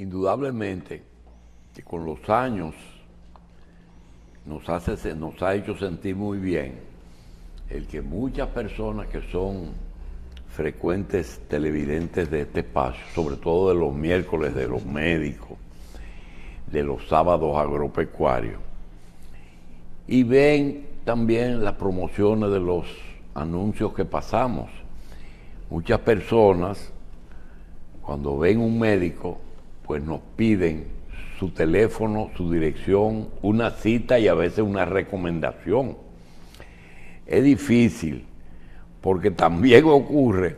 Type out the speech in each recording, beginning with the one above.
Indudablemente que con los años nos ha hecho sentir muy bien el que muchas personas que son frecuentes televidentes de este espacio, sobre todo de los miércoles de los médicos, de los sábados agropecuarios, y ven también las promociones de los anuncios que pasamos. Muchas personas, cuando ven un médico, pues nos piden su teléfono, su dirección, una cita y a veces una recomendación. Es difícil, porque también ocurre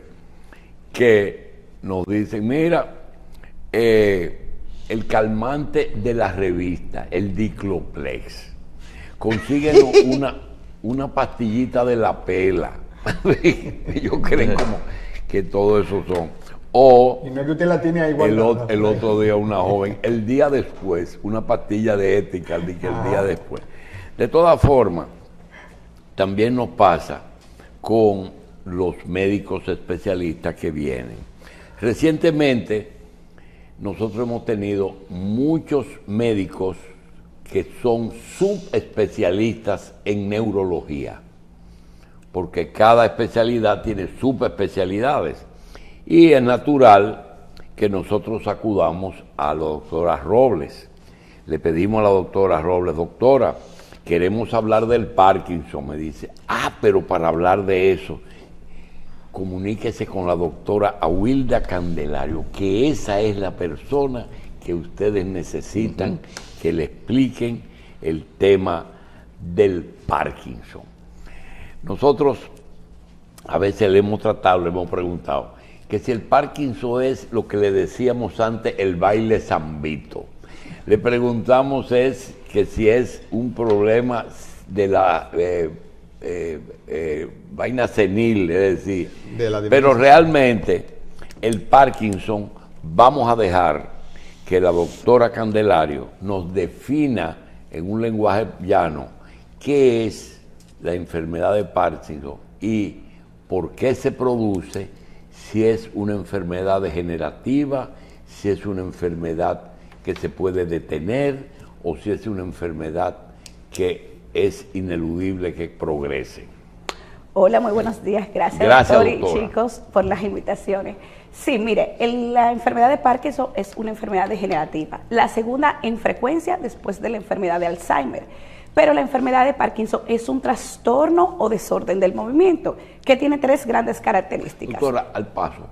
que nos dicen, mira, el calmante de la revista, el Dicloplex, consiguen una pastillita de la pela. Ellos creen como que todo eso son. O y no es que usted la tiene ahí guardada. El otro día una joven, el día después, una pastilla de ética, el día después. De todas formas, también nos pasa con los médicos especialistas que vienen. Recientemente, nosotros hemos tenido muchos médicos que son subespecialistas en neurología, porque cada especialidad tiene subespecialidades. Y es natural que nosotros acudamos a la doctora Robles. Le pedimos a la doctora Robles, doctora, queremos hablar del Parkinson. Me dice, pero para hablar de eso, comuníquese con la doctora Awilda Candelario, que esa es la persona que ustedes necesitan que le expliquen el tema del Parkinson. Nosotros a veces le hemos tratado, le hemos preguntado que si el Parkinson es lo que le decíamos antes, el baile zambito. Le preguntamos que si es un problema de la vaina senil, es decir, pero realmente el Parkinson, vamos a dejar que la doctora Candelario nos defina en un lenguaje llano qué es la enfermedad de Parkinson y por qué se produce, si es una enfermedad degenerativa, si es una enfermedad que se puede detener o si es una enfermedad que es ineludible que progrese. Hola, muy buenos días. Gracias doctor, y chicos, por las invitaciones. Sí, mire, la enfermedad de Parkinson es una enfermedad degenerativa, la segunda en frecuencia después de la enfermedad de Alzheimer. Pero la enfermedad de Parkinson es un trastorno o desorden del movimiento que tiene tres grandes características. Doctora, al paso,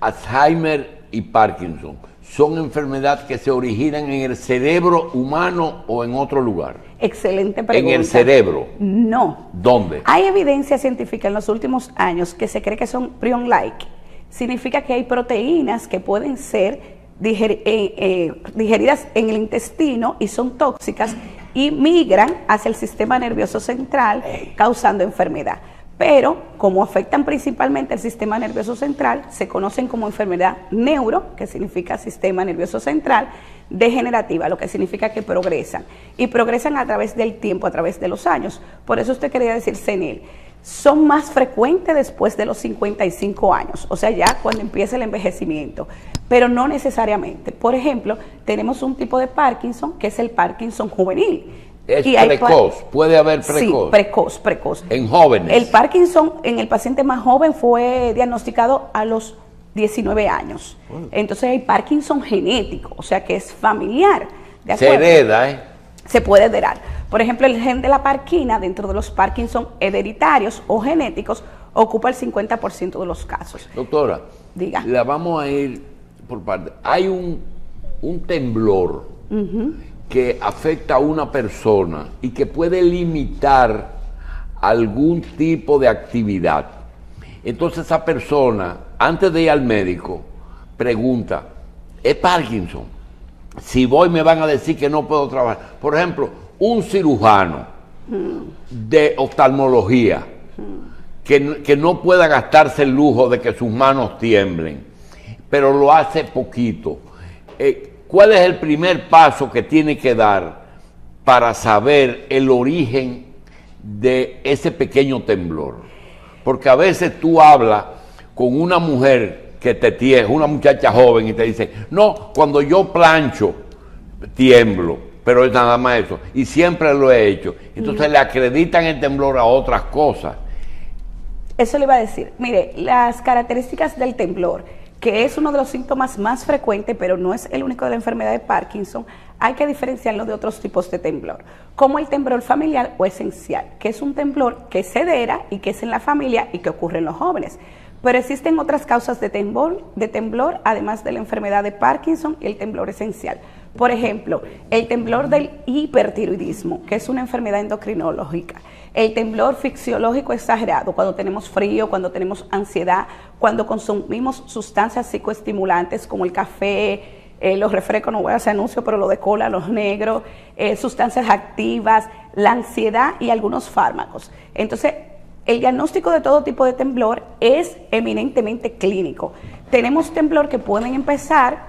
Alzheimer y Parkinson son enfermedades que se originan en el cerebro humano o en otro lugar. Excelente pregunta. ¿En el cerebro? No. ¿Dónde? Hay evidencia científica en los últimos años que se cree que son prion-like. Significa que hay proteínas que pueden ser digeridas en el intestino y son tóxicas y migran hacia el sistema nervioso central causando enfermedad. Pero como afectan principalmente el sistema nervioso central, se conocen como enfermedad neuro, que significa sistema nervioso central, degenerativa, lo que significa que progresan. Y progresan a través del tiempo, a través de los años. Por eso usted quería decir senil. Son más frecuentes después de los 55 años, o sea, ya cuando empieza el envejecimiento, pero no necesariamente. Por ejemplo, tenemos un tipo de Parkinson que es el Parkinson juvenil. Es precoz, puede haber precoz. Sí, precoz. En jóvenes. El Parkinson en el paciente más joven fue diagnosticado a los 19 años. Bueno. Entonces hay Parkinson genético, o sea que es familiar. ¿De acuerdo? Se hereda, Se puede heredar. Por ejemplo, el gen de la parquina dentro de los Parkinson hereditarios o genéticos ocupa el 50% de los casos. Doctora, diga. La vamos a ir por parte. Hay un temblor que afecta a una persona y que puede limitar algún tipo de actividad. Entonces esa persona, antes de ir al médico, pregunta, ¿es Parkinson? Si voy me van a decir que no puedo trabajar. Por ejemplo, un cirujano de oftalmología que no pueda gastarse el lujo de que sus manos tiemblen, pero lo hace poquito. ¿Cuál es el primer paso que tiene que dar para saber el origen de ese pequeño temblor? Porque a veces tú hablas con una mujer que te tiembla, una muchacha joven y te dice, no, cuando yo plancho, tiemblo, pero es nada más eso, y siempre lo he hecho. Entonces le acreditan el temblor a otras cosas. Eso le iba a decir. Mire, las características del temblor, que es uno de los síntomas más frecuentes, pero no es el único de la enfermedad de Parkinson, hay que diferenciarlo de otros tipos de temblor, como el temblor familiar o esencial, que es un temblor que se hereda y que es en la familia y que ocurre en los jóvenes. Pero existen otras causas de temblor, además de la enfermedad de Parkinson y el temblor esencial. Por ejemplo, el temblor del hipertiroidismo, que es una enfermedad endocrinológica. El temblor fisiológico exagerado, cuando tenemos frío, cuando tenemos ansiedad, cuando consumimos sustancias psicoestimulantes como el café, los refrescos, no voy a hacer anuncio, pero lo de cola, los negros, sustancias activas, la ansiedad y algunos fármacos. Entonces, el diagnóstico de todo tipo de temblor es eminentemente clínico. Tenemos temblor que pueden empezar,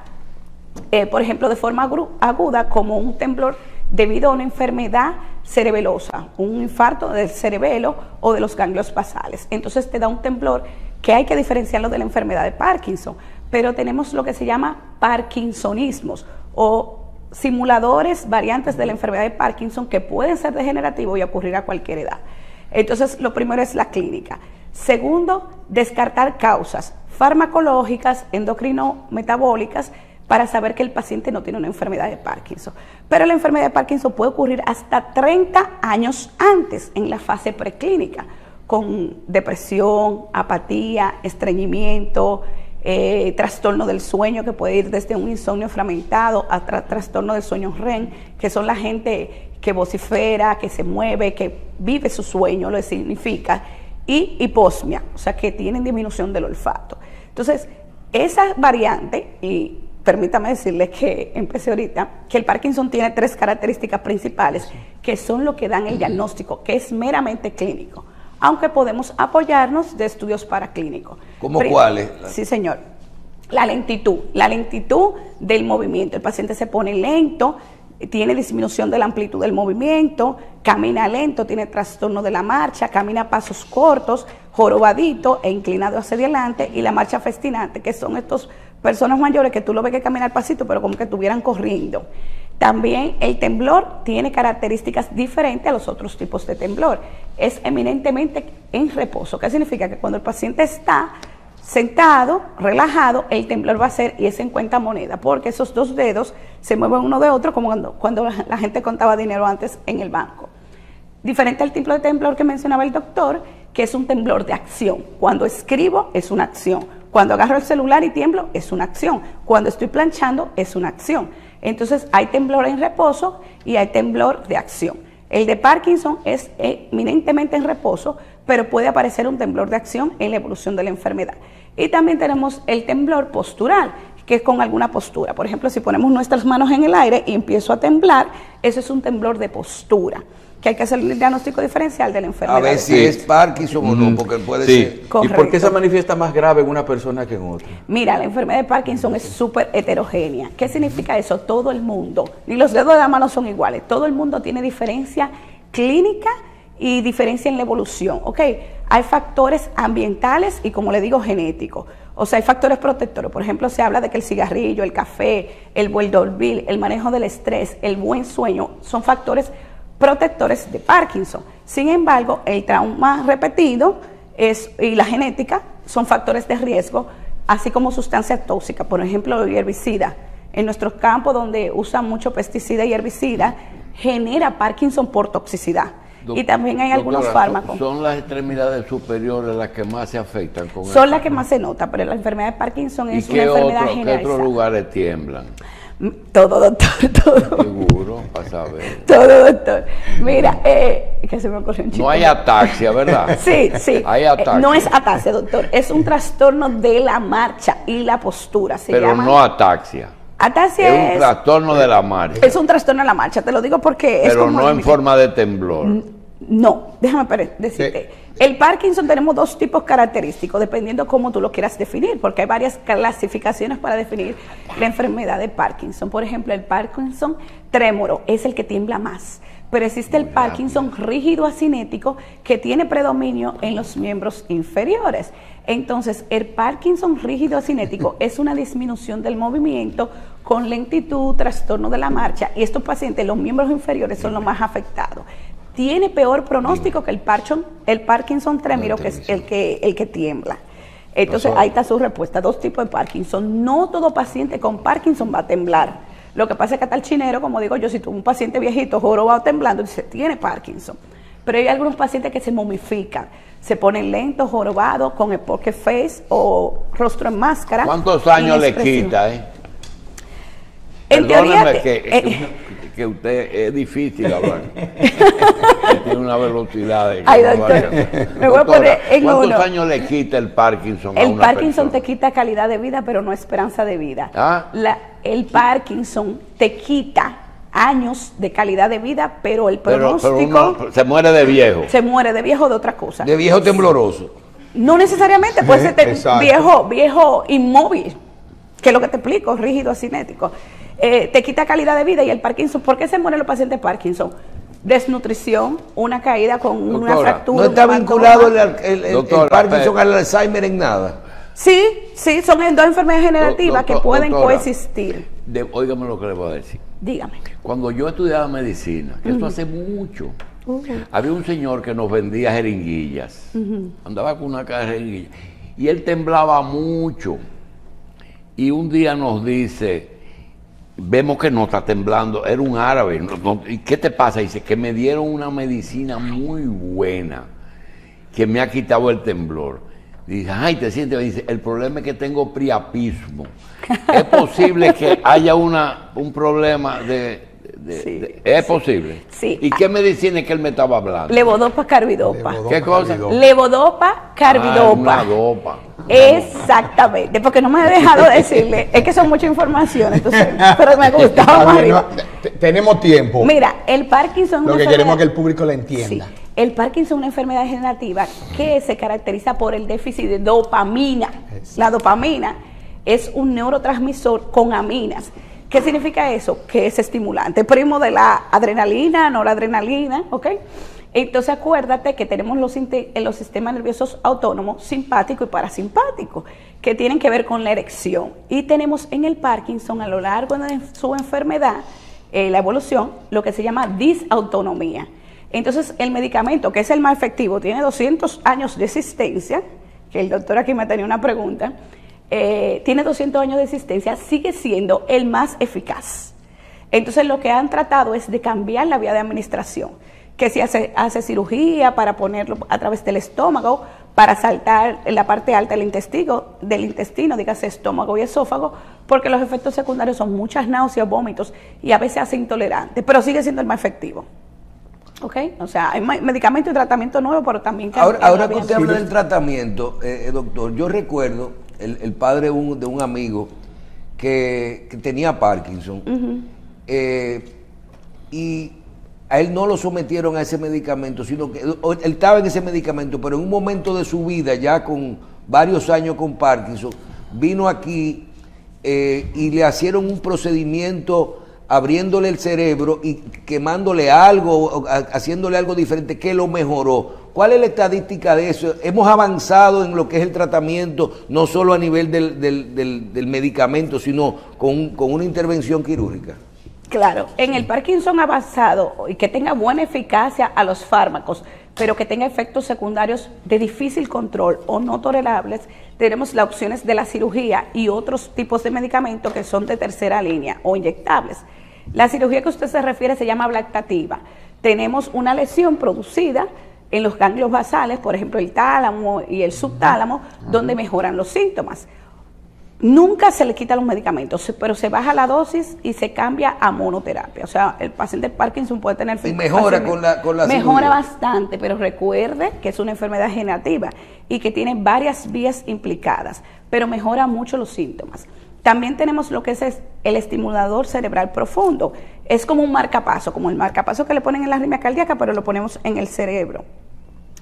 por ejemplo, de forma aguda, como un temblor debido a una enfermedad cerebelosa, un infarto del cerebelo o de los ganglios basales. Entonces te da un temblor que hay que diferenciarlo de la enfermedad de Parkinson. Pero tenemos lo que se llama parkinsonismos o simuladores, variantes de la enfermedad de Parkinson que pueden ser degenerativos y ocurrir a cualquier edad. Entonces, lo primero es la clínica. Segundo, descartar causas farmacológicas, endocrino-metabólicas, para saber que el paciente no tiene una enfermedad de Parkinson. Pero la enfermedad de Parkinson puede ocurrir hasta 30 años antes, en la fase preclínica, con depresión, apatía, estreñimiento, trastorno del sueño, que puede ir desde un insomnio fragmentado a trastorno del sueño REM, que son la gente que vocifera, que se mueve, que vive su sueño, lo significa, y hiposmia, o sea, que tienen disminución del olfato. Entonces, esa variante, y permítame decirles que empecé ahorita, que el Parkinson tiene 3 características principales, que son lo que dan el diagnóstico, que es meramente clínico, aunque podemos apoyarnos de estudios paraclínicos. ¿Cómo cuáles? Sí, señor. La lentitud del movimiento. El paciente se pone lento, tiene disminución de la amplitud del movimiento, camina lento, tiene trastorno de la marcha, camina a pasos cortos, jorobadito e inclinado hacia adelante, y la marcha festinante, que son estos personas mayores que tú lo ves que caminan pasito, pero como que estuvieran corriendo. También el temblor tiene características diferentes a los otros tipos de temblor. Es eminentemente en reposo. ¿Qué significa? Que cuando el paciente está sentado, relajado, el temblor va a ser, y es en cuenta moneda, porque esos 2 dedos se mueven uno de otro, como cuando la gente contaba dinero antes en el banco. Diferente al tipo de temblor que mencionaba el doctor, que es un temblor de acción. Cuando escribo es una acción, cuando agarro el celular y tiemblo es una acción, cuando estoy planchando es una acción. Entonces hay temblor en reposo y hay temblor de acción. El de Parkinson es eminentemente en reposo, pero puede aparecer un temblor de acción en la evolución de la enfermedad. Y también tenemos el temblor postural, que es con alguna postura. Por ejemplo, si ponemos nuestras manos en el aire y empiezo a temblar, eso es un temblor de postura, que hay que hacer el diagnóstico diferencial de la enfermedad. A ver si es Parkinson o no, porque puede ser. Correcto. ¿Y por qué se manifiesta más grave en una persona que en otra? Mira, la enfermedad de Parkinson es súper heterogénea. ¿Qué significa eso? Todo el mundo, ni los dedos de la mano son iguales, todo el mundo tiene diferencia clínica y diferencia en la evolución, ¿ok? Hay factores ambientales y, como le digo, genéticos. O sea, hay factores protectores. Por ejemplo, se habla de que el cigarrillo, el café, el buen dormir, el manejo del estrés, el buen sueño, son factores protectores de Parkinson. Sin embargo, el trauma repetido y la genética son factores de riesgo, así como sustancias tóxicas, por ejemplo, el herbicida. En nuestros campos donde usan mucho pesticida y herbicida, genera Parkinson por toxicidad. Y también hay algunos fármacos. ¿Son las extremidades superiores las que más se afectan con eso? Son las que más se nota, pero la enfermedad de Parkinson es una enfermedad generalizada. ¿Qué otros lugares tiemblan? Todo, doctor, todo. Seguro, para saber. Todo, doctor. Mira, que se me ocurrió un chiste. No hay ataxia, ¿verdad? Sí, sí. Hay ataxia. No es ataxia, doctor. Es un trastorno de la marcha y la postura. Pero no ataxia. Ataxia es un trastorno de la marcha. Es un trastorno de la marcha, te lo digo porque pero es como no en forma de temblor. No, déjame decirte. Sí. El Parkinson tenemos 2 tipos característicos, dependiendo cómo tú lo quieras definir, porque hay varias clasificaciones para definir la enfermedad de Parkinson. Por ejemplo, el Parkinson trémolo es el que tiembla más, pero existe el Parkinson rígido acinético que tiene predominio en los miembros inferiores. Entonces, el Parkinson rígido acinético es una disminución del movimiento con lentitud, trastorno de la marcha, y estos pacientes, los miembros inferiores, son los más afectados. Tiene peor pronóstico que el Parkinson trémino, que es el que tiembla. Entonces, ahí está su respuesta. 2 tipos de Parkinson. No todo paciente con Parkinson va a temblar. Lo que pasa es que hasta el chinero, como digo yo, si tú un paciente viejito, jorobado temblando, dice, tiene Parkinson. Pero hay algunos pacientes que se momifican, se ponen lentos, jorobados, con el poker face o rostro en máscara. ¿Cuántos años le quita, En teoría, que usted es difícil hablar. Tiene una velocidad. Ay, doctor, me voy a poner en ¿cuántos años le quita el Parkinson a el una Parkinson persona? te quita calidad de vida, pero no esperanza de vida. ¿Ah? El Parkinson te quita años de calidad de vida, pero el pronóstico... Pero uno se muere de viejo. Se muere de viejo de otra cosa. De viejo tembloroso. No necesariamente, puede ser viejo inmóvil, que es lo que te explico, rígido acinético. Te quita calidad de vida. Y el Parkinson, ¿por qué se mueren los pacientes Parkinson? Desnutrición, una caída con una fractura. ¿No está vinculado el Parkinson al Alzheimer en nada? Sí, son 2 enfermedades generativas que pueden coexistir. Óigame lo que le voy a decir. Dígame. Cuando yo estudiaba medicina, que esto hace mucho, había un señor que nos vendía jeringuillas. Andaba con una caja de jeringuillas. Y él temblaba mucho. Y un día nos dice, vemos que no está temblando, era un árabe. ¿Y qué te pasa? Dice que me dieron una medicina muy buena que me ha quitado el temblor. Dice, ay, te sientes, dice, el problema es que tengo priapismo. Es posible que haya un problema ¿es posible? Sí. ¿Y qué medicina es que él me estaba hablando? Levodopa, carbidopa. ¿Qué cosa? Levodopa, carbidopa. Una dopa. Exactamente, porque no me he dejado decirle, es que son mucha información, entonces, pero me gustaba más. Tenemos tiempo. Mira, el Parkinson... Lo que queremos es que el público lo entienda. Sí. El Parkinson es una enfermedad degenerativa que se caracteriza por el déficit de dopamina. La dopamina es un neurotransmisor con aminas. ¿Qué significa eso? Que es estimulante, primo de la adrenalina, noradrenalina, ¿ok? Entonces acuérdate que tenemos los sistemas nerviosos autónomos, simpático y parasimpático, que tienen que ver con la erección. Y tenemos en el Parkinson, a lo largo de su enfermedad, la evolución, lo que se llama disautonomía. Entonces, el medicamento, que es el más efectivo, tiene 200 años de existencia, que el doctor aquí me tenía una pregunta, tiene 200 años de existencia, sigue siendo el más eficaz. Entonces, lo que han tratado es de cambiar la vía de administración, que si hace cirugía para ponerlo a través del estómago, para saltar en la parte alta del intestino, dígase estómago y esófago, porque los efectos secundarios son muchas náuseas, vómitos, y a veces hace intolerante, pero sigue siendo el más efectivo. ¿Ok? O sea, hay medicamento y tratamiento nuevo, pero también... Ahora que usted habla del tratamiento, doctor, yo recuerdo el padre de un amigo que tenía Parkinson, y a él no lo sometieron a ese medicamento, sino que él estaba en ese medicamento, pero en un momento de su vida, ya con varios años con Parkinson, vino aquí y le hicieron un procedimiento abriéndole el cerebro y quemándole algo, haciéndole algo diferente, que lo mejoró. ¿Cuál es la estadística de eso? ¿Hemos avanzado en lo que es el tratamiento, no solo a nivel del medicamento, sino con una intervención quirúrgica? Claro, en el Parkinson avanzado y que tenga buena eficacia a los fármacos, pero que tenga efectos secundarios de difícil control o no tolerables, tenemos las opciones de la cirugía y otros tipos de medicamentos que son de tercera línea o inyectables. La cirugía que usted se refiere se llama ablativa. Tenemos una lesión producida en los ganglios basales, por ejemplo el tálamo y el subtálamo, donde mejoran los síntomas. Nunca se le quitan los medicamentos, pero se baja la dosis y se cambia a monoterapia. O sea, el paciente de Parkinson puede tener... Y mejora con la mejora cirugía. bastante, pero recuerde que es una enfermedad degenerativa y que tiene varias vías implicadas, pero mejora mucho los síntomas. También tenemos lo que es el estimulador cerebral profundo. Es como un marcapaso, como el marcapaso que le ponen en la arritmia cardíaca, pero lo ponemos en el cerebro.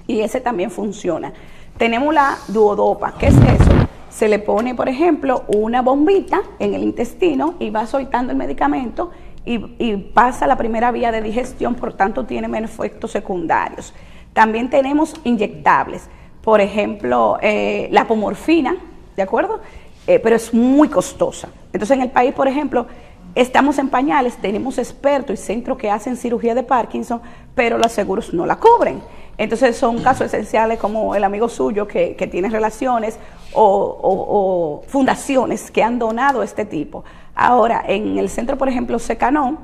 Y ese también funciona. Tenemos la duodopa. ¿Qué es eso? Se le pone, por ejemplo, una bombita en el intestino y va soltando el medicamento y pasa la primera vía de digestión, por tanto tiene menos efectos secundarios. También tenemos inyectables, por ejemplo, la apomorfina, ¿de acuerdo? Pero es muy costosa. Entonces en el país, por ejemplo, estamos en pañales, tenemos expertos y centros que hacen cirugía de Parkinson, pero los seguros no la cubren. Entonces son casos esenciales como el amigo suyo que tiene relaciones o fundaciones que han donado este tipo. Ahora, en el centro, por ejemplo, Secanón,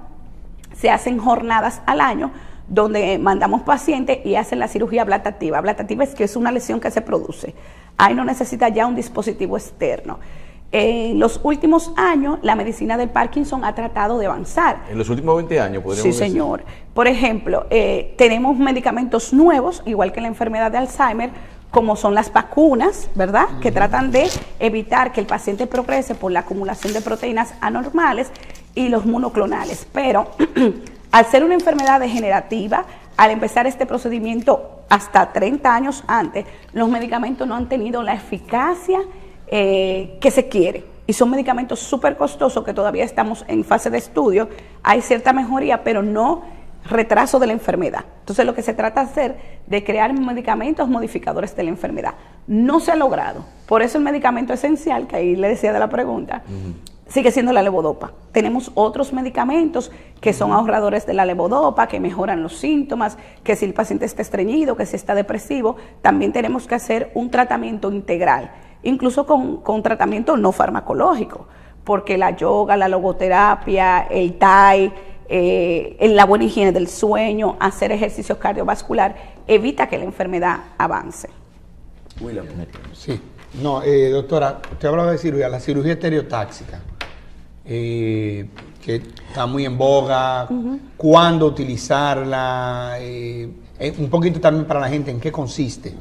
se hacen jornadas al año donde mandamos pacientes y hacen la cirugía ablativa. Ablativa es que es una lesión que se produce. Ahí no necesita ya un dispositivo externo. En los últimos años, la medicina del Parkinson ha tratado de avanzar. En los últimos 20 años, podríamos decir. Sí, señor. Por ejemplo, tenemos medicamentos nuevos, igual que la enfermedad de Alzheimer, como son las vacunas, ¿verdad? Que tratan de evitar que el paciente progrese por la acumulación de proteínas anormales y los monoclonales. Pero al ser una enfermedad degenerativa, al empezar este procedimiento hasta 30 años antes, los medicamentos no han tenido la eficacia que se quiere. Y son medicamentos súper costosos que todavía estamos en fase de estudio. Hay cierta mejoría, pero no retraso de la enfermedad. Entonces lo que se trata de hacer de crear medicamentos modificadores de la enfermedad. No se ha logrado. Por eso el medicamento esencial, que ahí le decía de la pregunta, sigue siendo la levodopa. Tenemos otros medicamentos que son ahorradores de la levodopa, que mejoran los síntomas, que si el paciente está estreñido, que si está depresivo, también tenemos que hacer un tratamiento integral, incluso con tratamiento no farmacológico, porque la yoga, la logoterapia, el TAI, la buena higiene del sueño, hacer ejercicio cardiovascular, evita que la enfermedad avance. Sí. No, doctora, usted hablaba de cirugía, la cirugía estereotáxica, que está muy en boga, ¿cuándo utilizarla? Un poquito también para la gente, ¿en qué consiste?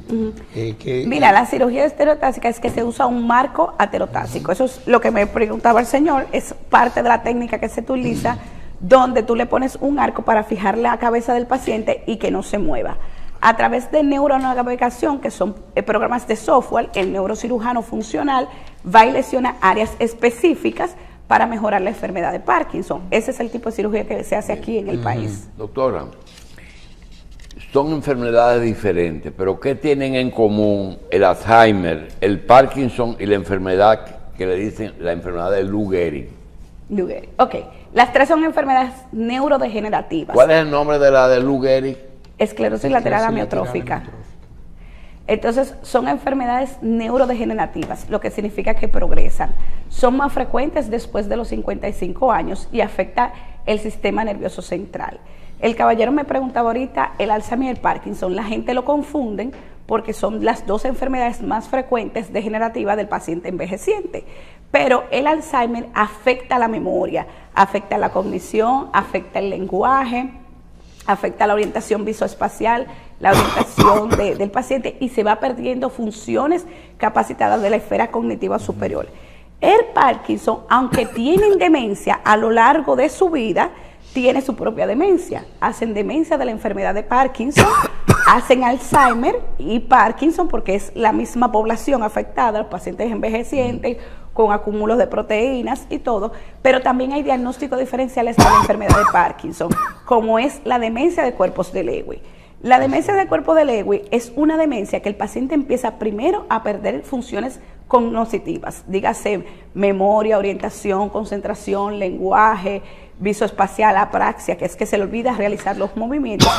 Mira, la cirugía estereotáxica es que se usa un marco aterotáxico. Eso es lo que me preguntaba el señor, es parte de la técnica que se utiliza, donde tú le pones un arco para fijar la cabeza del paciente y que no se mueva. A través de neuronavegación, que son programas de software, el neurocirujano funcional va y lesiona áreas específicas para mejorar la enfermedad de Parkinson. Ese es el tipo de cirugía que se hace aquí en el país. Doctora, son enfermedades diferentes, pero ¿qué tienen en común el Alzheimer, el Parkinson y la enfermedad que le dicen la enfermedad de Lou Gehrig? Lou Gehrig. Ok, las tres son enfermedades neurodegenerativas. ¿Cuál es el nombre de la de Lou Gehrig? Esclerosis lateral amiotrófica. Entonces, son enfermedades neurodegenerativas, lo que significa que progresan. Son más frecuentes después de los 55 años y afecta el sistema nervioso central. El caballero me preguntaba ahorita, el Alzheimer y el Parkinson, la gente lo confunden porque son las dos enfermedades más frecuentes degenerativas del paciente envejeciente. Pero el Alzheimer afecta la memoria, afecta la cognición, afecta el lenguaje, afecta la orientación visoespacial, la orientación del paciente y se va perdiendo funciones capacitadas de la esfera cognitiva superior. El Parkinson, aunque tienen demencia a lo largo de su vida, tiene su propia demencia. Hacen demencia de la enfermedad de Parkinson, hacen Alzheimer y Parkinson porque es la misma población afectada, los pacientes envejecientes, con acúmulos de proteínas y todo, pero también hay diagnósticos diferenciales de la enfermedad de Parkinson, como es la demencia de cuerpos de Lewy. La demencia de cuerpo de Lewy es una demencia que el paciente empieza primero a perder funciones cognitivas, dígase memoria, orientación, concentración, lenguaje, visoespacial, apraxia, que es que se le olvida realizar los movimientos,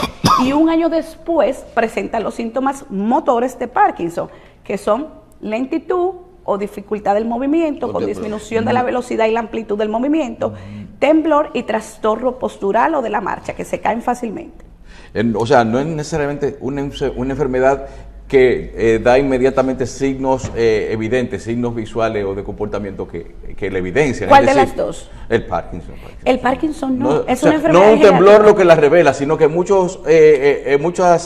y un año después presenta los síntomas motores de Parkinson, que son lentitud o dificultad del movimiento, con disminución de la velocidad y la amplitud del movimiento, temblor y trastorno postural o de la marcha, que se caen fácilmente. O sea, no es necesariamente una enfermedad que da inmediatamente signos evidentes, signos visuales o de comportamiento que la evidencian. ¿Cuál de las dos? El Parkinson. El Parkinson no, es una enfermedad no un temblor lo que la revela, sino que muchas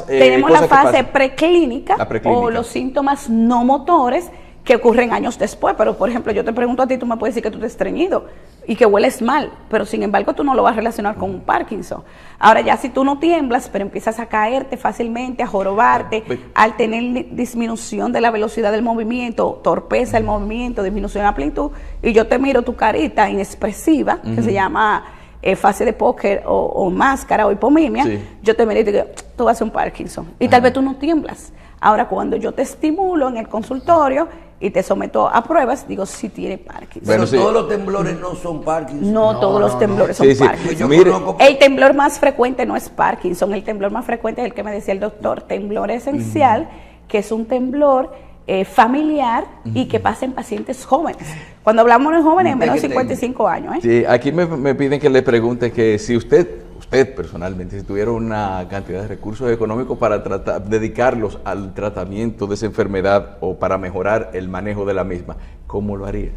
tenemos la fase preclínica o los síntomas no motores que ocurren años después, pero por ejemplo yo te pregunto a ti, tú me puedes decir que tú te has estreñido y que hueles mal, pero sin embargo tú no lo vas a relacionar con un Parkinson. Ahora ya si tú no tiemblas, pero empiezas a caerte fácilmente, a jorobarte, al tener disminución de la velocidad del movimiento, torpeza del movimiento, disminución de amplitud, y yo te miro tu carita inexpresiva, que se llama fase de póker o máscara o hipomimia, Sí. yo te miré y te digo, tú vas a un Parkinson. Y tal vez tú no tiemblas. Ahora, cuando yo te estimulo en el consultorio y te someto a pruebas, digo, sí tiene Parkinson. Pero Bueno, sí. todos los temblores no son Parkinson. No, todos los temblores son Sí, sí. Parkinson. Yo Mire, conozco- El temblor más frecuente no es Parkinson, el temblor más frecuente es el que me decía el doctor, temblor esencial, que es un temblor familiar y que pasa en pacientes jóvenes. Cuando hablamos de jóvenes, menos de 55 años. Sí, aquí me piden que le pregunte que si usted personalmente, si tuviera una cantidad de recursos económicos para dedicarlos al tratamiento de esa enfermedad o para mejorar el manejo de la misma, ¿cómo lo haría?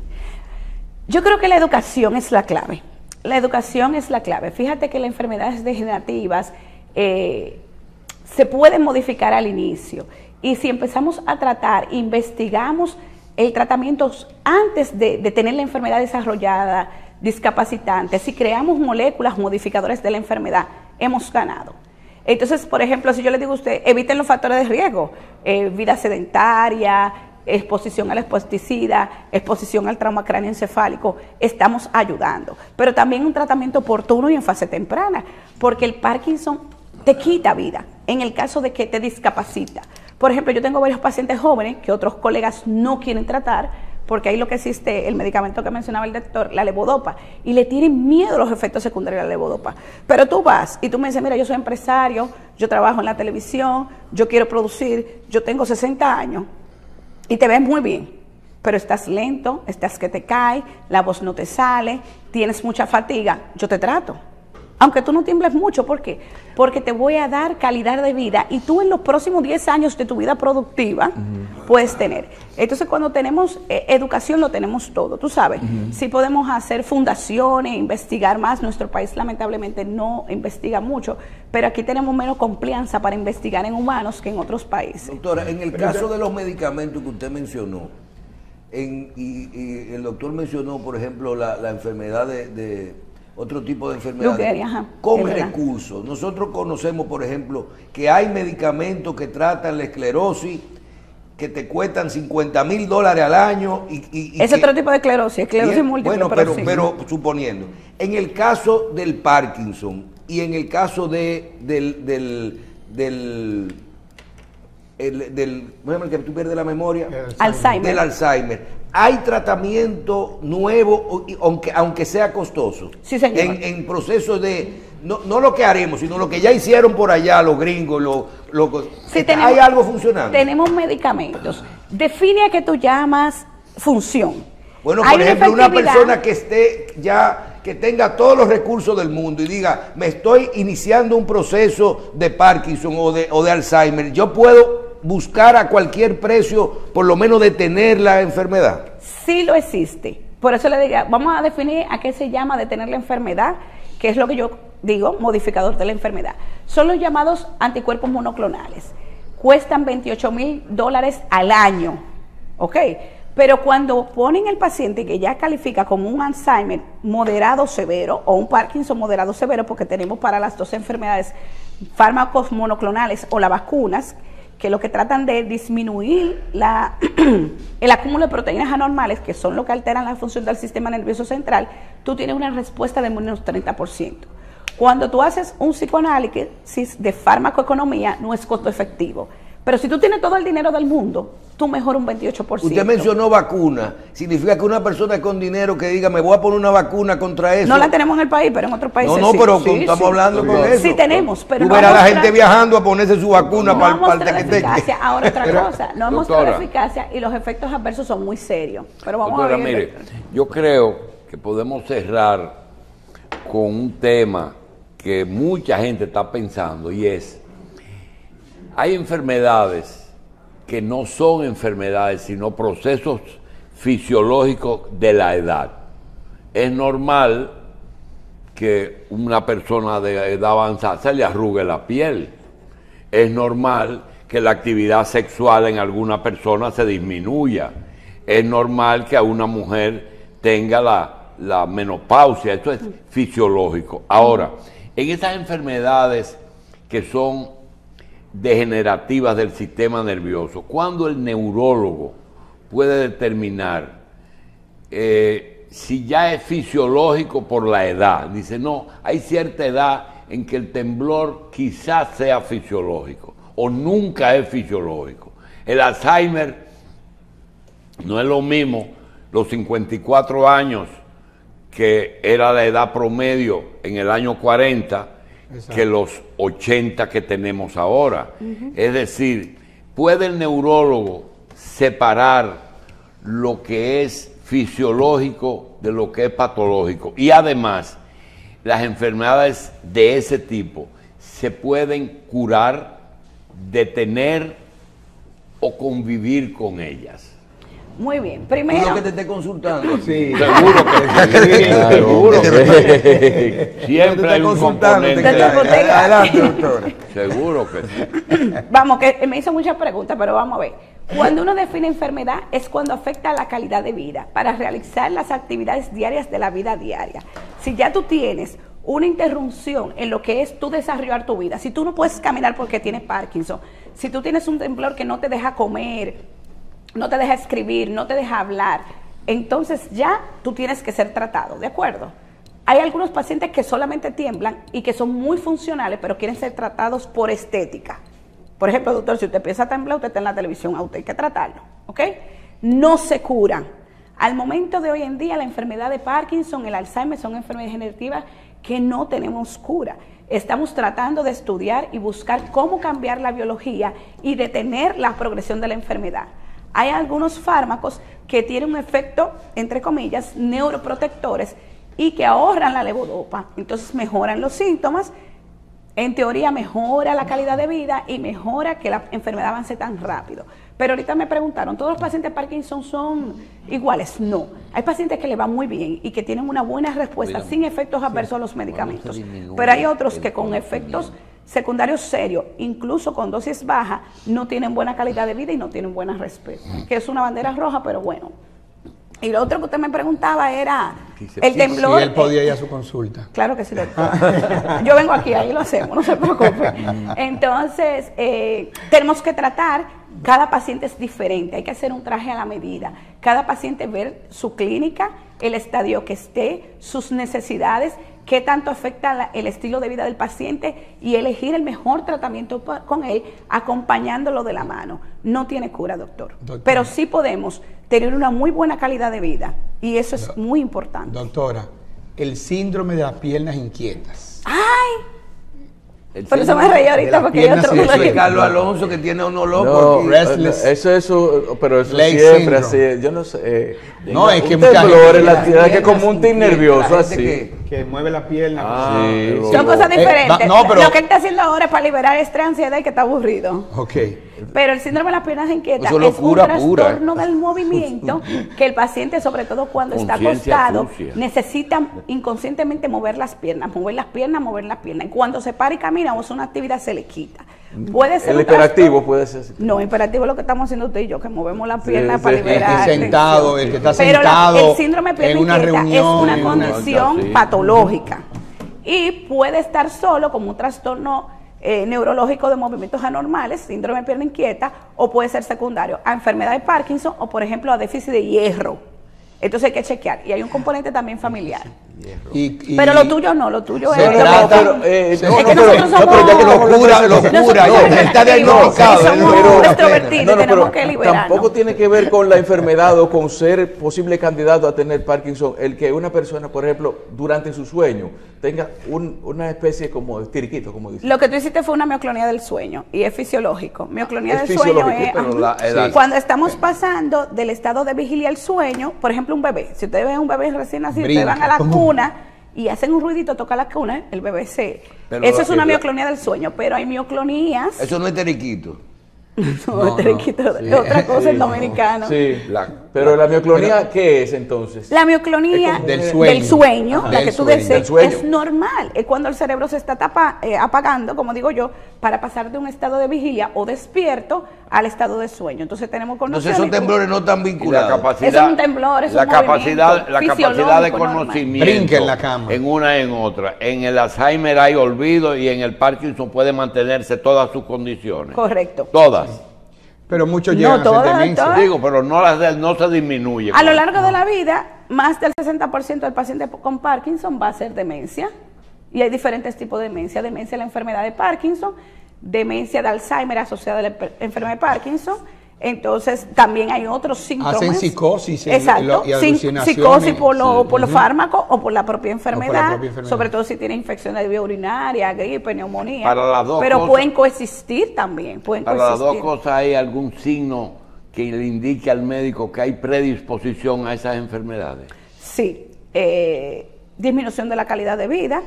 Yo creo que la educación es la clave. La educación es la clave. Fíjate que las enfermedades degenerativas se pueden modificar al inicio. Y si empezamos a tratar, investigamos el tratamiento antes de tener la enfermedad desarrollada, discapacitante, si creamos moléculas modificadoras de la enfermedad, hemos ganado. Entonces, por ejemplo, si yo le digo a usted, eviten los factores de riesgo, vida sedentaria, exposición al pesticida, exposición al trauma cráneoencefálico, estamos ayudando. Pero también un tratamiento oportuno y en fase temprana, porque el Parkinson te quita vida, en el caso de que te discapacita. Por ejemplo, yo tengo varios pacientes jóvenes que otros colegas no quieren tratar, porque ahí lo que existe, el medicamento que mencionaba el doctor, la levodopa, y le tienen miedo a los efectos secundarios de la levodopa. Pero tú vas y tú me dices, mira, yo soy empresario, yo trabajo en la televisión, yo quiero producir, yo tengo 60 años, y te ves muy bien, pero estás lento, estás que te cae, la voz no te sale, tienes mucha fatiga, yo te trato. Aunque tú no tiembles mucho, ¿por qué? Porque te voy a dar calidad de vida y tú en los próximos 10 años de tu vida productiva puedes tener. Entonces, cuando tenemos educación, lo tenemos todo, tú sabes. Sí podemos hacer fundaciones, investigar más. Nuestro país, lamentablemente, no investiga mucho, pero aquí tenemos menos confianza para investigar en humanos que en otros países. Doctora, en el caso de los medicamentos que usted mencionó, y el doctor mencionó, por ejemplo, la enfermedad de otro tipo de enfermedades, Leuquemia, ajá, con es verdad. recursos. Nosotros conocemos, por ejemplo, que hay medicamentos que tratan la esclerosis que te cuestan $50,000 al año. Es que- otro tipo de esclerosis múltiple. Bueno, pero sí. pero suponiendo, en el caso del Parkinson y en el caso ¿cómo es que tú pierdes la memoria? Alzheimer. Del Alzheimer. ¿Hay tratamiento nuevo, aunque sea costoso? Sí, señor. En proceso de, no lo que haremos, sino lo que ya hicieron por allá los gringos, Sí, ¿hay algo funcionando? Tenemos medicamentos. Define a qué tú llamas función. Bueno, Hay por ejemplo, una efectividad. persona que esté ya, que tenga todos los recursos del mundo y diga, me estoy iniciando un proceso de Parkinson o de Alzheimer, yo puedo buscar a cualquier precio, por lo menos detener la enfermedad. Sí lo existe. Por eso le digo, vamos a definir a qué se llama detener la enfermedad, que es lo que yo digo, modificador de la enfermedad. Son los llamados anticuerpos monoclonales. Cuestan $28,000 al año, ¿ok? Pero cuando ponen el paciente que ya califica como un Alzheimer moderado severo o un Parkinson moderado severo, porque tenemos para las dos enfermedades fármacos monoclonales o las vacunas, que lo que tratan de disminuir el acúmulo de proteínas anormales, que son lo que alteran la función del sistema nervioso central, tú tienes una respuesta de menos 30%. Cuando tú haces un psicoanálisis de farmacoeconomía, no es costo efectivo. Pero si tú tienes todo el dinero del mundo, tú mejor un 28%. Usted mencionó vacuna. Significa que una persona con dinero que diga, me voy a poner una vacuna contra eso. No la tenemos en el país, pero en otros países No, sí. pero Sí, estamos sí. hablando con eso. Sí tenemos, pero Tú no verás a la mostrar- gente viajando a ponerse su vacuna no para hemos el mostrado tequeteque. eficacia. Ahora otra cosa, no hemos mostrado Doctora. eficacia y los efectos adversos son muy serios. Pero vamos Doctora, a ver. mire, yo creo que podemos cerrar con un tema que mucha gente está pensando y es, hay enfermedades que no son enfermedades, sino procesos fisiológicos de la edad. Es normal que una persona de edad avanzada se le arrugue la piel. Es normal que la actividad sexual en alguna persona se disminuya. Es normal que a una mujer tenga la menopausia. Esto es fisiológico. Ahora, en esas enfermedades que son degenerativas del sistema nervioso, cuando el neurólogo puede determinar si ya es fisiológico por la edad. Dice, no, hay cierta edad en que el temblor quizás sea fisiológico o nunca es fisiológico. El Alzheimer no es lo mismo los 54 años, que era la edad promedio en el año 40, exacto, que los 80 que tenemos ahora. Es decir, ¿puede el neurólogo separar lo que es fisiológico de lo que es patológico? Y además, las enfermedades de ese tipo se pueden curar, detener o convivir con ellas. Muy bien, primero... ¿Tú lo que te esté consultando? Sí. Seguro que sí, seguro que sí. Siempre hay un componente. Adelante, doctora. Seguro que sí. Vamos, que me hizo muchas preguntas, pero vamos a ver. Cuando uno define enfermedad es cuando afecta la calidad de vida para realizar las actividades diarias de la vida diaria. Si ya tú tienes una interrupción en lo que es tu desarrollar tu vida, si tú no puedes caminar porque tienes Parkinson, si tú tienes un temblor que no te deja comer, no te deja escribir, no te deja hablar, entonces ya tú tienes que ser tratado, ¿de acuerdo? Hay algunos pacientes que solamente tiemblan y que son muy funcionales, pero quieren ser tratados por estética. Por ejemplo, doctor, si usted empieza a temblar, usted está en la televisión, a usted hay que tratarlo, ¿ok? No se curan. Al momento de hoy en día, la enfermedad de Parkinson, el Alzheimer, son enfermedades degenerativas que no tenemos cura. Estamos tratando de estudiar y buscar cómo cambiar la biología y detener la progresión de la enfermedad. Hay algunos fármacos que tienen un efecto, entre comillas, neuroprotectores y que ahorran la levodopa. Entonces mejoran los síntomas, en teoría mejora la calidad de vida y mejora que la enfermedad avance tan rápido. Pero ahorita me preguntaron, ¿todos los pacientes de Parkinson son iguales? No. Hay pacientes que le van muy bien y que tienen una buena respuesta sin efectos adversos a los medicamentos. Pero hay otros que con efectos secundarios serios, incluso con dosis baja, no tienen buena calidad de vida y no tienen buena respuesta. Que es una bandera roja, pero bueno. Y lo otro que usted me preguntaba era el temblor. Si él podía ir a su consulta. Claro que sí, doctor. Yo vengo aquí, ahí lo hacemos, no se preocupe. Entonces, tenemos que tratar, cada paciente es diferente, hay que hacer un traje a la medida. Cada paciente ver su clínica, el estadio que esté, sus necesidades, qué tanto afecta el estilo de vida del paciente y elegir el mejor tratamiento con él, acompañándolo de la mano. No tiene cura, doctor. Pero sí podemos tener una muy buena calidad de vida y eso es muy importante. Doctora, el síndrome de las piernas inquietas. ¡Ay! Por eso me reí ahorita porque hay otro. Eso es Carlos Alonso que tiene a uno loco. No, eso, pero eso siempre así. Yo no sé. No, es que mucha gente es que como un tic nervioso así. Que mueve la pierna. Sí. Son cosas diferentes. Lo que él está haciendo ahora es para liberar estrés, ansiedad y que está aburrido. Ok. Pero el síndrome de las piernas inquietas es un trastorno del movimiento que el paciente, sobre todo cuando está acostado, necesita inconscientemente mover las piernas. Y cuando se para y camina o hace una actividad se le quita. Puede ser el hiperactivo puede ser así. No, hiperactivo es lo que estamos haciendo usted y yo, que movemos las piernas para liberar. El que está sentado el síndrome de pierna inquieta es una condición patológica y puede estar solo como un trastorno neurológico de movimientos anormales, síndrome de pierna inquieta, o puede ser secundario a enfermedad de Parkinson o, por ejemplo, a déficit de hierro. Entonces hay que chequear. Y hay un componente también familiar. Pero lo tuyo no, lo tuyo es... locura, está diagnosticado. Tenemos que liberarnos. Tampoco tiene que ver con la enfermedad o con ser posible candidato a tener Parkinson, el que una persona, por ejemplo, durante su sueño, tenga una especie como de tiriquito, como dice. Lo que tú hiciste fue una mioclonía del sueño y es fisiológico. Mioclonía del sueño es cuando estamos pasando del estado de vigilia al sueño, por ejemplo, un bebé. Si ustedes ven un bebé recién nacido, ustedes van a la cuna y hacen un ruidito, toca la cuna, el bebé se... Eso es una mioclonía del sueño, pero hay mioclonías... Eso no es teriquito. No, teriquito, es otra cosa en dominicano. Sí, pero la mioclonía, ¿qué es entonces? La mioclonía del sueño, la que tú deseas, es normal. Es cuando el cerebro se está apagando, como digo yo, para pasar de un estado de vigilia o despierto al estado de sueño. Entonces tenemos conocimiento. Entonces esos temblores no están vinculados. Es un temblor, es la capacidad de conocimiento. Brinca en la cama. En una en otra. En el Alzheimer hay olvido y en el Parkinson puede mantenerse todas sus condiciones. Correcto. Todas. Pero muchos llegan a ser demencia. Digo, pero no se disminuye. A lo largo de la vida, más del 60% del paciente con Parkinson va a ser demencia. Y hay diferentes tipos de demencia. Demencia de la enfermedad de Parkinson, demencia de Alzheimer asociada a la enfermedad de Parkinson. Entonces, también hay otros síntomas. Hacen psicosis exacto, y alucinaciones. Psicosis por los fármacos o por la propia enfermedad, sobre todo si tienen infección de vía urinaria, gripe, neumonía. Para las dos pero cosas, pueden coexistir también. Para las dos cosas, ¿hay algún signo que le indique al médico que hay predisposición a esas enfermedades? Sí, disminución de la calidad de vida,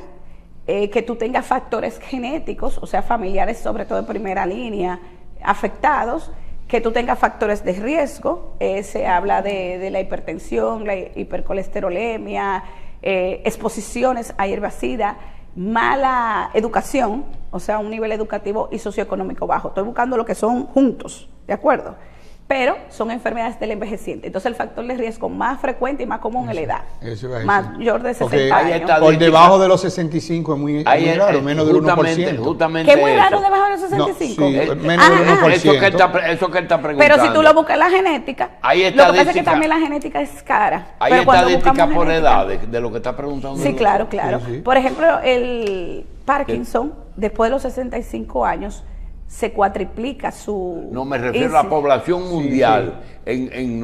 que tú tengas factores genéticos, o sea, familiares, sobre todo de primera línea, afectados, que tú tengas factores de riesgo, se habla de la hipertensión, la hipercolesterolemia, exposiciones a herbicida, mala educación, o sea, un nivel educativo y socioeconómico bajo. Estoy buscando lo que son juntos, ¿de acuerdo? Pero son enfermedades del envejeciente. Entonces, el factor de riesgo más frecuente y más común es la edad. Mayor de 60 años. Por debajo de los 65 es muy raro, menos del 1%. ¿Qué es muy raro debajo de los 65? No, sí, menos del 1%. Eso que él está preguntando. Pero si tú lo buscas en la genética, lo que pasa es que también la genética es cara. Hay estadísticas por edades de lo que está preguntando. Sí, claro, claro. Sí, sí. Por ejemplo, el Parkinson, después de los 65 años, se cuatriplica su... No, me refiero a la población mundial, en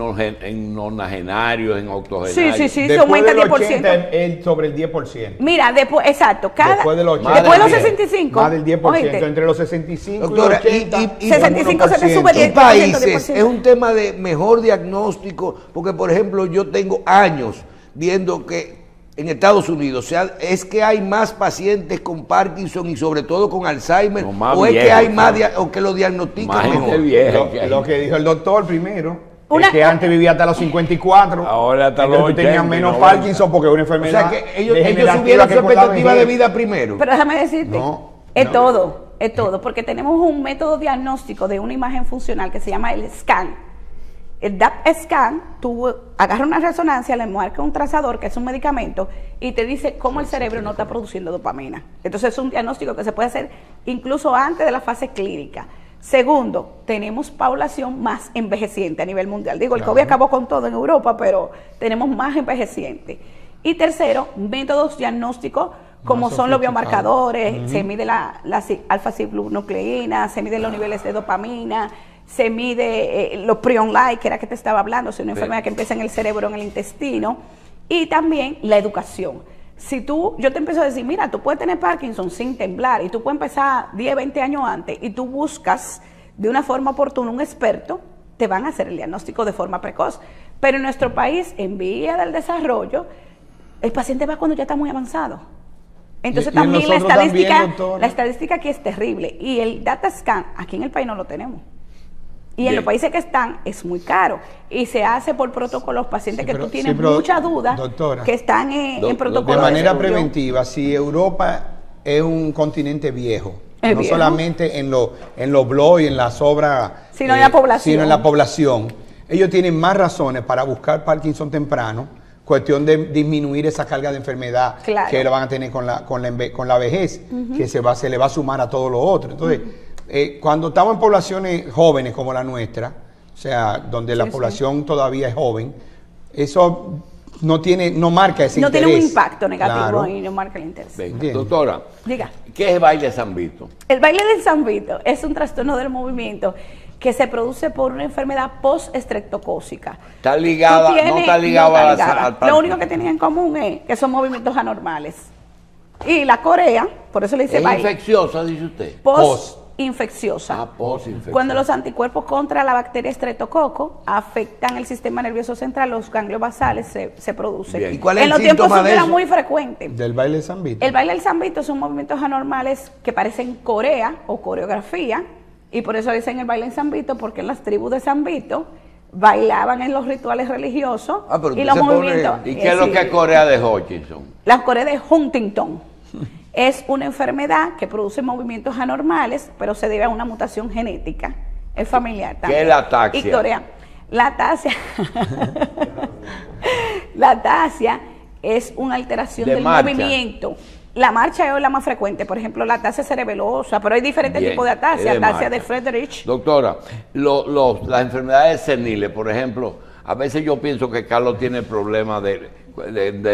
nonagenarios, en octogenarios. Sí, se aumenta el 10%. Sobre el 10%. Mira, después, exacto, después de los 65. Más del 10%, oíste, entre los 65 doctora, y los 80. Y 65 se te sube 10%. Países, es un tema de mejor diagnóstico, porque por ejemplo yo tengo años viendo que en Estados Unidos, o sea, es que hay más pacientes con Parkinson y sobre todo con Alzheimer, o es que hay más o que lo diagnostican mejor. Lo que dijo el doctor primero, es que antes vivía hasta los 54, ahora hasta los 80, tenían menos Parkinson porque es una enfermedad. O sea, que ellos subieron su expectativa de vida primero. Pero déjame decirte, es todo, porque tenemos un método diagnóstico de una imagen funcional que se llama el SCAN. El DAP-SCAN, tú agarras una resonancia, le marcas un trazador, que es un medicamento, y te dice cómo el cerebro no está produciendo dopamina. Entonces es un diagnóstico que se puede hacer incluso antes de la fase clínica. Segundo, tenemos población más envejeciente a nivel mundial. Digo, el COVID acabó con todo en Europa, pero tenemos más envejeciente. Y tercero, métodos diagnósticos como son los biomarcadores, se mide la alfa-cinucleína, se miden los niveles de dopamina, se mide los prion-like, que era que te estaba hablando, es una enfermedad que empieza en el cerebro, en el intestino, y también la educación. Si yo te empiezo a decir, mira, tú puedes tener Parkinson sin temblar, y tú puedes empezar 10, 20 años antes, y tú buscas de una forma oportuna un experto, te van a hacer el diagnóstico de forma precoz. Pero en nuestro país, en vía del desarrollo, el paciente va cuando ya está muy avanzado. Entonces también la estadística aquí es terrible, y el DATA-SCAN aquí en el país no lo tenemos. Y en los países que están es muy caro y se hace por protocolos pacientes que tú tienes mucha duda, doctora, que están en protocolos. De manera preventiva, si Europa es un continente viejo, no solamente en los blogs y en las obras, sino en la población, ellos tienen más razones para buscar Parkinson temprano, cuestión de disminuir esa carga de enfermedad que lo van a tener con la vejez, que se le va a sumar a todo lo otro. Entonces, cuando estamos en poblaciones jóvenes como la nuestra, o sea, donde la población todavía es joven, eso no marca ese interés. No tiene un impacto negativo y no marca el interés. Doctora, diga. ¿Qué es el baile de San Vito? El baile del San Vito es un trastorno del movimiento que se produce por una enfermedad post-estreptocócica. ¿Está ligada? No está ligado a la... Lo único que tienen en común es que son movimientos anormales. Y la corea, por eso le dice baile. ¿Es infecciosa, dice usted? Post-infecciosa. Post-infecciosa. Cuando los anticuerpos contra la bacteria estreptococo afectan el sistema nervioso central, los ganglios basales se producen. Bien. ¿Y cuál es en los tiempos era muy frecuente. ¿Del baile del San Vito? El baile del San Vito son movimientos anormales que parecen corea o coreografía, y por eso dicen el baile en San Vito, porque en las tribus de San Vito bailaban en los rituales religiosos y los movimientos. ¿Y qué es lo que es Corea de Hutchinson? La Corea de Huntington. Es una enfermedad que produce movimientos anormales, pero se debe a una mutación genética. Es familiar también. ¿Qué es la ataxia? Y Corea. La ataxia. La ataxia es una alteración del movimiento. La marcha es la más frecuente, por ejemplo, la ataxia cerebelosa, pero hay diferentes tipos de ataxia, ataxia de Friedrich. Doctora, las enfermedades seniles, por ejemplo, A veces yo pienso que Carlos tiene el problema de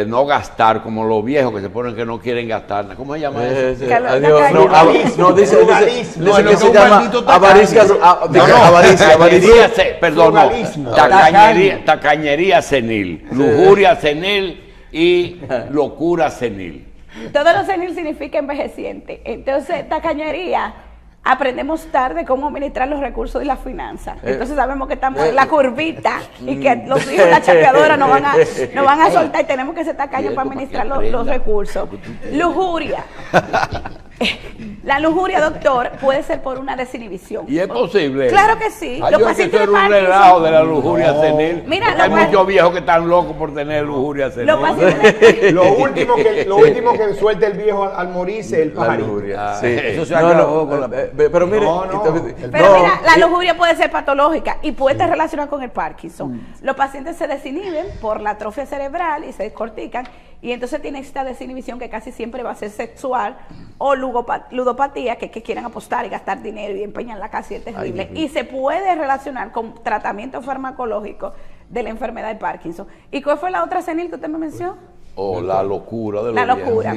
no gastar, como los viejos que se ponen que no quieren gastar. ¿Cómo se llama eso? Dice que se llama avaricia. Perdón, tacañería senil, lujuria senil y locura senil. Todo lo senil significa envejeciente. Entonces, tacañería, aprendemos tarde cómo administrar los recursos y las finanzas. Entonces sabemos que estamos en la curvita y que los hijos de la chapeadora nos van a soltar y tenemos que ser tacaños para administrar los recursos. Lujuria. La lujuria, doctor, puede ser por una desinhibición. ¿Y es posible? Claro que sí. Los pacientes de un relajo de la lujuria senil. Mira, hay muchos viejos que están locos por tener lujuria senil. Lo último que suelta el viejo al morirse es el pajarito. Sí. Eso se acabó con la... Pero mire, pero mira, la lujuria puede ser patológica y puede estar relacionada con el Parkinson. Los pacientes se desinhiben por la atrofia cerebral y se descortican, y entonces tiene esta desinhibición que casi siempre va a ser sexual o ludopatía, que quieren apostar y gastar dinero y empeñan la casa, y es terrible. Y se puede relacionar con tratamiento farmacológico de la enfermedad de Parkinson. ¿Y cuál fue la otra senil que usted me mencionó? O la locura de los La locura.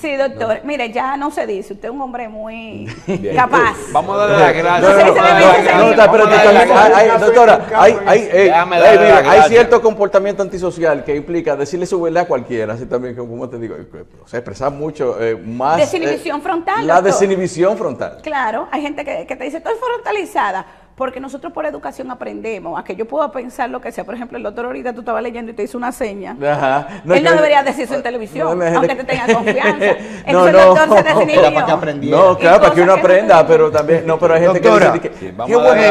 Sí, doctor. No. Mire, ya no se dice. Usted es un hombre muy capaz. Vamos a darle las gracias. Doctora, hay cierto comportamiento antisocial que implica decirle su verdad a cualquiera. Así también, como te digo, o sea, expresar mucho más. Desinhibición frontal. La desinhibición frontal. Claro, hay gente que te dice, estoy frontalizada. Porque nosotros por educación aprendemos a que yo pueda pensar lo que sea. Por ejemplo, el doctor ahorita tú estabas leyendo y te hizo una seña. Ajá. Él no debería decir eso en televisión, aunque te tenga confianza. Entonces el doctor se desinhibió. Para que aprendiera. No, claro, para que uno aprenda, pero también, pero hay gente doctora, que dice qué bueno.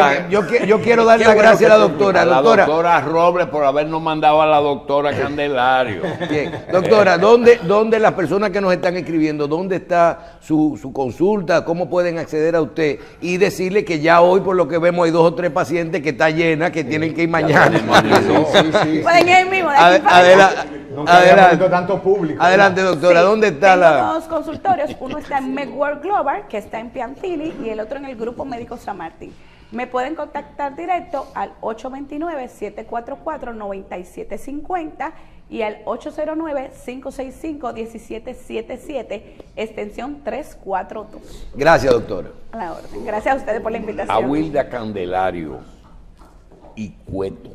Yo quiero darle las gracias a la doctora. A la doctora Robles por habernos mandado a la doctora Candelario. Bien. Doctora, ¿dónde las personas que nos están escribiendo, dónde está su consulta? ¿Cómo pueden acceder a usted? Y decirle que ya hoy, por lo que vemos, hay 2 o 3 pacientes que está llena, que tienen que ir mañana. Pueden ir mismo. Adelante, tanto público. Adelante, doctora. ¿Dónde está Tengo 2 consultorios. Uno está en MedWorld Global, que está en Piantini, y el otro en el Grupo Médico San Martín. Me pueden contactar directo al 829-744-9750 y al 809-565-1777, extensión 342. Gracias, doctora. A la orden. Gracias a ustedes por la invitación. A Wilda Candelario y Cueto.